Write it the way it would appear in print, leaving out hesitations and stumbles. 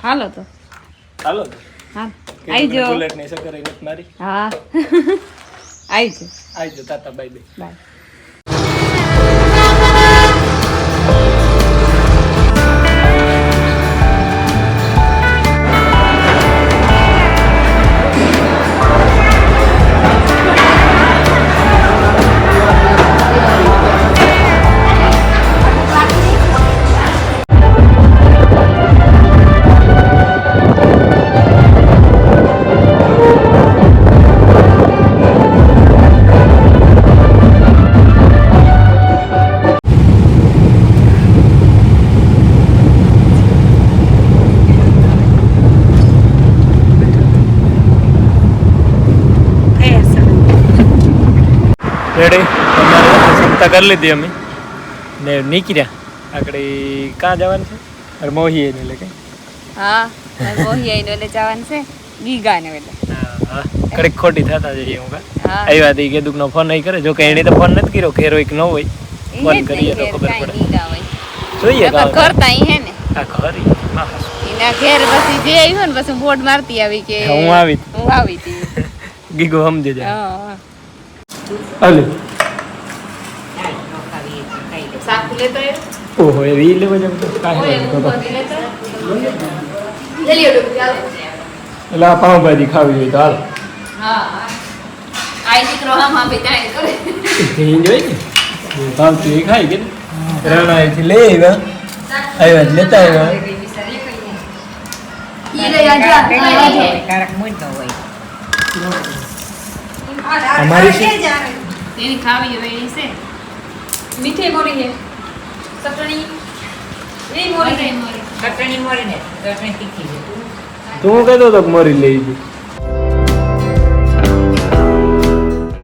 હાલો તો હાલો હા આઈજો બુલેટ ની સકર એ નથી મારી હા આઈજો તાતા બાય બાય રેડી તમારે ક્ષમતા કરી લીધી અમે ને નીકળ્યા આગળ ક્યાં જવાનું છે અરે મોહી એને એટલે કે હા મોહી આઈનો એટલે જવાનું છે ગીગાને એટલે હા કડીક ખોટી થતા જઈએ હું હા. આવ્યા હતી કે દુઃખનો ફોન નહીં કરે જો કે એણે તો ફોન નથી કર્યો ઘેર હોય કે ન હોય ફોન કરીએ તો ખબર પડે જોઈએ કરતા હે ને આ ખરી એના ઘેર પછી જે આવ્યો ને પછી બોર્ડ મારતી આવી કે હું આવી હતી ગીગો સમજે જાય હા હાલે સાકુ લેતો એ ઓહો એ રી લેવા જમ તો કાહે એટલે આ પાવભાજી ખાવી હોય તો હાલ હા આઈ દીકરો હા બે તાઈ કરે એ જોઈ ને ભાવ તો એ ખાઈ કે રણાઈથી લઈ આવ્યા લેતા આવ્યા અમારી છે એની ખાવી હોય એની છે મીઠી મોરી છે ચટણી એ મોરી ચટણી મોરી ને ચટણી તીખી છે તું કહેતો તો મરી લઈ ગઈ